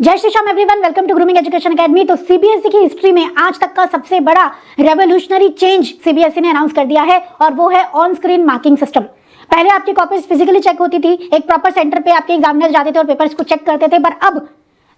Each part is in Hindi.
जय Shri Shyam everyone, welcome to grooming education academy. तो सीबीएसई की हिस्ट्री में आज तक का सबसे बड़ा रेवोल्यूशनरी चेंज सीबीएसई ने अनाउंस कर दिया है और वो है ऑन स्क्रीन मार्किंग सिस्टम। पहले आपकी कॉपीज फिजिकली चेक होती थी, एक प्रॉपर सेंटर पे आपके एग्जामिनर जाते थे और पेपर्स को चेक करते थे, पर अब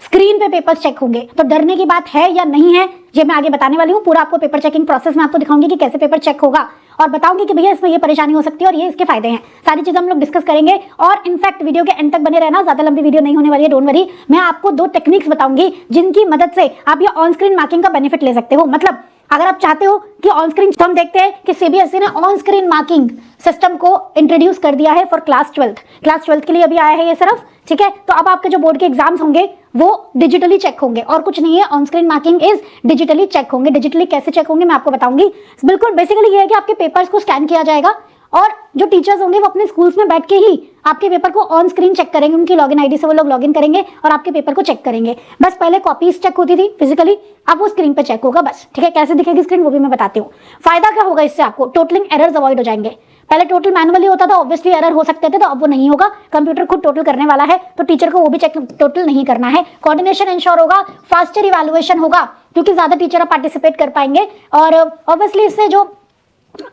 स्क्रीन पे पेपर्स चेक होंगे। तो डरने की बात है या नहीं है, ये मैं आगे बताने वाली हूँ। पूरा आपको पेपर चेकिंग प्रोसेस में आपको दिखाऊंगी कि कैसे पेपर चेक होगा और बताऊंगी कि भैया इसमें ये परेशानी हो सकती है और ये इसके फायदे हैं। सारी चीजें हम लोग डिस्कस करेंगे और इनफैक्ट वीडियो के एंड तक बने रहना, ज्यादा लंबी वीडियो नहीं होने वाली है, डोंट वरी। मैं आपको 2 टेक्निक्स बताऊंगी जिनकी मदद से आप ये ऑन स्क्रीन मार्किंग का बेनिफिट ले सकते हो। मतलब अगर आप चाहते हो कि ऑन स्क्रीन, तो हम देखते हैं कि सीबीएसई ने ऑन स्क्रीन मार्किंग सिस्टम को इंट्रोड्यूस कर दिया है फॉर क्लास 12th के लिए अभी आया है ये सिर्फ, ठीक है। तो अब आपके जो बोर्ड के एग्जाम्स होंगे वो डिजिटली चेक होंगे और कुछ नहीं है, on screen marking is digitally check होंगे। डिजिटली कैसे चेक होंगे मैं आपको बताऊंगी। बिल्कुल बेसिकली ये है कि आपके पेपर्स को स्कैन किया जाएगा और जो टीचर्स होंगे वो अपने स्कूल्स में बैठ के ही आपके पेपर को ऑन स्क्रीन चेक करेंगे। उनकी लॉगिन आईडी से वो लोग लॉगिन करेंगे और आपके पेपर को चेक करेंगे। बस पहले कॉपीज चेक होती थी फिजिकली, अब वो स्क्रीन पे चेक होगा बस, ठीक है। कैसे दिखेगी स्क्रीन वो भी मैं बताती हूँ। फायदा क्या होगा इससे आपको, टोटलिंग एरर्स अवॉइड हो जाएंगे। पहले टोटल मैनुअली होता था, ऑब्वियसली एरर हो सकते थे, तो अब वो नहीं होगा। कंप्यूटर खुद टोटल करने वाला है तो टीचर को वो भी चेक टोटल नहीं करना है। कोऑर्डिनेशन इंश्योर होगा, फास्टर इवैल्यूएशन होगा क्योंकि ज्यादा टीचर पार्टिसिपेट कर पाएंगे और ऑब्वियसली इससे जो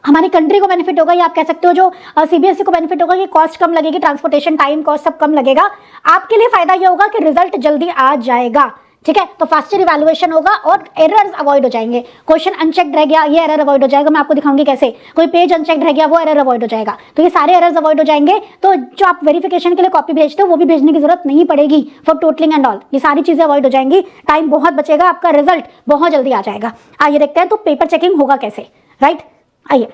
हमारी कंट्री को बेनिफिट होगा, या आप कह सकते हो जो सीबीएसई को बेनिफिट होगा, कि कॉस्ट कम लगेगी, ट्रांसपोर्टेशन टाइम कॉस्ट सब कम लगेगा। आपके लिए फायदा यह होगा कि रिजल्ट जल्दी आ जाएगा, ठीक है। तो फास्टर इवैल्यूएशन होगा और एरर्स अवॉइड हो जाएंगे। क्वेश्चन अनचेक्ड रह गया, ये एरर अवॉइड हो जाएगा, मैं आपको दिखाऊंगी कैसे। कोई पेज अनचेक्ड रह गया, वो एरर अवॉइड हो जाएगा। तो ये सारे एरर्स अवॉइड हो जाएंगे। तो जो आप वेरिफिकेशन के लिए कॉपी भेजते हो वो भी भेजने की जरूरत नहीं पड़ेगी फॉर टोटलिंग एंड ऑल। ये सारी चीजें अवॉइड हो जाएंगी, टाइम बहुत बचेगा, आपका रिजल्ट बहुत जल्दी आ जाएगा। आइए देखते हैं तो पेपर चेकिंग होगा कैसे, राइट। आइए,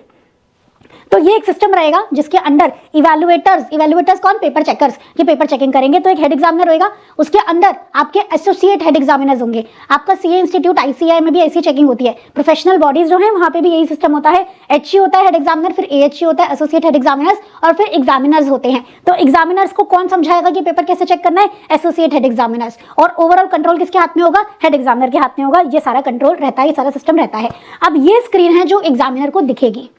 तो ये एक सिस्टम रहेगा जिसके अंदर इवैल्यूएटर्स कौन, पेपर चेकर्स, ये पेपर चेकिंग करेंगे। तो एक हेड एग्जामिनर होगा, उसके अंदर आपके एसोसिएट हेड एग्जामिनर्स होंगे। आपका सीए इंस्टीट्यूट आईसीएआई में भी ऐसी चेकिंग होती है। प्रोफेशनल बॉडीज जो है वहां पे भी यही सिस्टम होता है। एचई होता है हेड एग्जामिनर, फिर एएचई होता है एसोसिएट हेड एग्जामिनर्स, और फिर एग्जामिनर्स होते हैं। तो एग्जामिनर्स को कौन समझाएगा कि पेपर कैसे चेक करना है, एसोसिएट हेड एग्जामिनर्स। और ओवरऑल कंट्रोल किसके हाथ में होगा, हेड एग्जामिनर के हाथ में होगा। ये सारा कंट्रोल रहता है, ये सारा सिस्टम रहता है। अब ये स्क्रीन है जो एग्जामिनर को दिखेगी।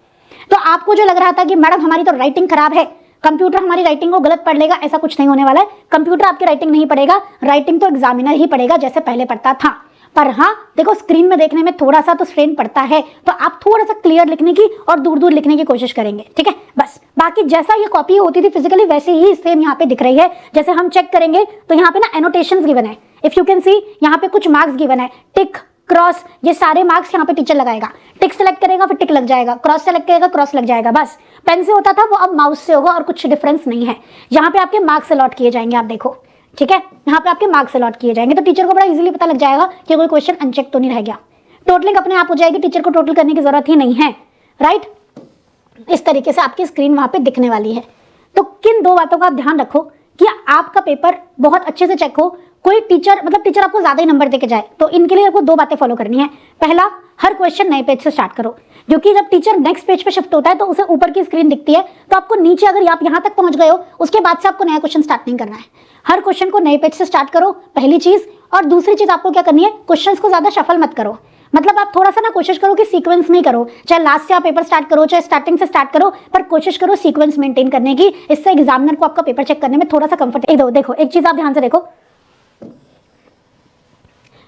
तो आपको जो लग रहा था कि मैडम हमारी तो राइटिंग खराब है, कंप्यूटर हमारी राइटिंग को गलत पढ़ लेगा, ऐसा कुछ नहीं होने वाला है। कंप्यूटर आपकी राइटिंग नहीं पढ़ेगा, राइटिंग तो एग्जामिनर ही पढ़ेगा जैसे पहले पढ़ता था। पर हाँ देखो, स्क्रीन में देखने में थोड़ा सा तो स्ट्रेन पड़ता है, तो आप थोड़ा सा क्लियर लिखने की और दूर दूर लिखने की कोशिश करेंगे, ठीक है। बस बाकी जैसा ये कॉपी होती थी फिजिकली वैसे ही सेम यहाँ पे दिख रही है। जैसे हम चेक करेंगे तो यहाँ पे ना एनोटेशंस गिवन है, इफ यू कैन सी, यहाँ पे कुछ मार्क्स गिवन है, टिक क्रॉस, ये सारे मार्क्स यहाँ पे टीचर लगाएगा। टिक सेलेक्ट करेगा फिर टिक लग जाएगा, क्रॉस सेलेक्ट करेगा क्रॉस लग जाएगा। बस पेन से होता था वो अब माउस से होगा और कुछ डिफरेंस नहीं है। यहाँ पे आपके मार्क्स अलॉट किए जाएंगे, आप देखो, ठीक है। यहाँ पे आपके मार्क्स अलॉट किए जाएंगे तो टीचर को बड़ा इजीली पता लग जाएगा कि कोई क्वेश्चन अनचेक तो नहीं रह गया। टोटलिंग अपने आप हो जाएगी, टीचर को टोटल करने की जरूरत ही नहीं है, राइट। इस तरीके से आपकी स्क्रीन वहां पे दिखने वाली है। तो किन 2 बातों का आप ध्यान रखो कि आपका पेपर बहुत अच्छे से चेक हो। कोई टीचर टीचर आपको ज्यादा ही नंबर देके जाए, तो इनके लिए आपको 2 बातें फॉलो करनी है। पहला, हर क्वेश्चन नए पेज से स्टार्ट करो, क्योंकि जब टीचर नेक्स्ट पेज पे शिफ्ट होता है तो उसे ऊपर की स्क्रीन दिखती है, तो आपको नीचे अगर आप यहाँ तक पहुंच गए हो उसके बाद से आपको नया क्वेश्चन स्टार्ट नहीं करना है। हर क्वेश्चन को नए पेज से स्टार्ट करो, पहली चीज। और दूसरी चीज आपको क्या करनी है, क्वेश्चंस को ज्यादा शफल मत करो। मतलब आप थोड़ा सा ना कोशिश करो कि सीक्वेंस में ही करो, चाहे लास्ट से आप पेपर स्टार्ट करो चाहे स्टार्टिंग से स्टार्ट करो, पर कोशिश करो सीक्वेंस मेंटेन करने की। इससे एग्जामिनर को आपका पेपर चेक करने में थोड़ा सा कंफर्ट। देखो एक चीज आप ध्यान से देखो,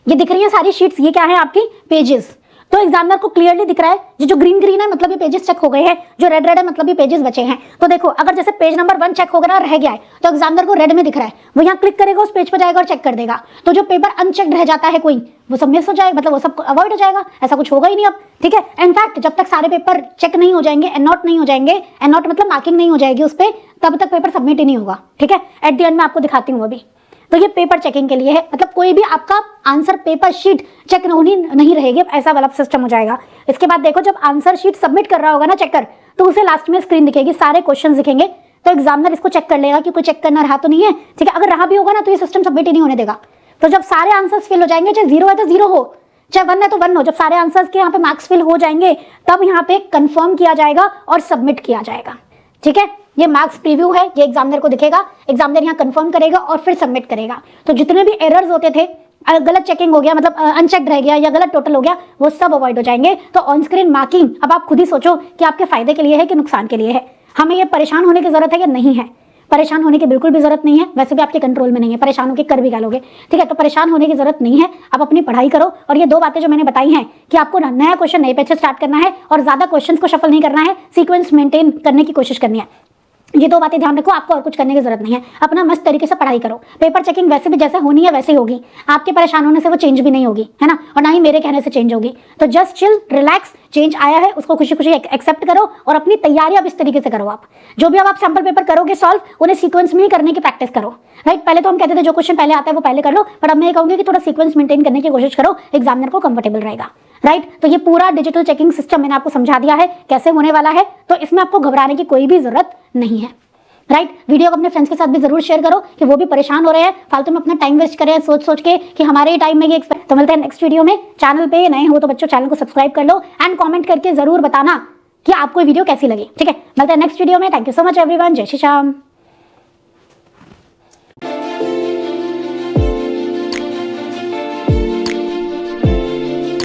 ये दिख रही है सारी शीट्स, ये क्या है आपकी पेजेस। तो एग्जामिनर को क्लियरली दिख रहा है, ये जो ग्रीन है मतलब ये पेजेस चेक हो गए हैं, जो रेड है मतलब ये पेजेस बचे हैं। तो देखो अगर जैसे पेज नंबर 1 चेक हो गया, रह गया है, तो एग्जामिनर को रेड में दिख रहा है, वो यहाँ क्लिक करेगा, उस पेज पर जाएगा और चेक कर देगा। तो जो पेपर अनचेक्ड रह जाता है कोई, वो सब मिस हो जाएगा, मतलब वो सब अवॉइड हो जाएगा, ऐसा कुछ होगा ही नहीं अब, ठीक है। इनफैक्ट जब तक सारे पेपर चेक नहीं हो जाएंगे, एंड नॉट नहीं हो जाएंगे, एंड नॉट मतलब मार्किंग नहीं हो जाएगी उस पर, तब तक पेपर सबमिट ही नहीं होगा, ठीक है। एट द एंड में आपको दिखाती हूँ अभी। तो ये पेपर चेकिंग के लिए है, मतलब कोई भी आपका आंसर पेपर शीट चेक नहीं रहेगी, ऐसा वाला सिस्टम हो जाएगा। इसके बाद देखो, जब आंसर शीट सबमिट कर रहा होगा ना चेकर, तो उसे लास्ट में स्क्रीन दिखेगी, सारे क्वेश्चन दिखेंगे। तो एग्जामिनर इसको चेक कर लेगा कि कोई चेक करना रहा तो नहीं है, ठीक है। अगर रहा भी होगा ना तो ये सिस्टम सबमिट ही नहीं होने देगा। तो जब सारे आंसर्स फिल हो जाएंगे, चाहे 0 है तो 0 हो, चाहे 1 है तो 1 हो, जब सारे आंसर्स के यहाँ पे मार्क्स फिल हो जाएंगे तब यहाँ पे कंफर्म किया जाएगा और सबमिट किया जाएगा, ठीक है। ये मार्क्स प्रीव्यू है, ये एग्जामिनर को दिखेगा, एग्जामिनर यहाँ कंफर्म करेगा और फिर सबमिट करेगा। तो जितने भी एरर्स होते थे, गलत चेकिंग हो गया, मतलब अनचेक्ड रह गया या गलत टोटल हो गया, वो सब अवॉइड हो जाएंगे। तो ऑन स्क्रीन मार्किंग अब आप खुद ही सोचो कि आपके फायदे के लिए है कि नुकसान के लिए है। हमें ये परेशान होने की जरूरत है या नहीं है। परेशान होने की बिल्कुल भी जरूरत नहीं है, वैसे भी आपके कंट्रोल में नहीं है, परेशान होकर कर भी क्या लोगे, ठीक है। तो परेशान होने की जरूरत नहीं है, आप अपनी पढ़ाई करो। और ये 2 बातें जो मैंने बताई हैं कि आपको नया क्वेश्चन नए पेज से स्टार्ट करना है और ज्यादा क्वेश्चंस को शफल नहीं करना है, सीक्वेंस मेंटेन करने की कोशिश करनी है। ये 2 बातें ध्यान रखो, आपको और कुछ करने की जरूरत नहीं है। अपना मस्त तरीके से पढ़ाई करो। पेपर चेकिंग वैसे भी जैसे होनी है वैसे ही होगी, आपके परेशान होने से वो चेंज भी नहीं होगी, है ना, और ना ही मेरे कहने से चेंज होगी। तो जस्ट चिल, रिलैक्स, चेंज आया है उसको खुशी खुशी एक्सेप्ट करो और अपनी तैयारी अब इस तरीके से करो। आप जो भी अब आप सैंपल पेपर करोगे सॉल्व, उन्हें सीक्वेंस में ही करने की प्रैक्टिस करो, राइट। पहले तो हम कहते थे जो क्वेश्चन पहले आता है वो पहले कर लो, पर अब मैं ये कहूंगी कि थोड़ा सीक्वेंस मेंटेन करने की कोशिश करो, एग्जामिनर को कंफर्टेबल रहेगा, राइट। तो ये पूरा डिजिटल चेकिंग सिस्टम मैंने आपको समझा दिया है कैसे होने वाला है, तो इसमें आपको घबराने की कोई भी जरूरत नहीं है, राइट। वीडियो को अपने फ्रेंड्स के साथ भी जरूर शेयर करो कि वो भी परेशान हो रहे हैं, फालतू में अपना टाइम वेस्ट कर रहे हैं सोच सोच के कि हमारे ही टाइम में ये। तो मिलते हैं नेक्स्ट वीडियो में। चैनल पे नए हो तो बच्चों चैनल को सब्सक्राइब कर लो एंड कमेंट करके जरूर बताना कि आपको वीडियो कैसी लगी, ठीक है। मिलते हैं नेक्स्ट वीडियो में। Thank you so much everyone. जय श्री राम।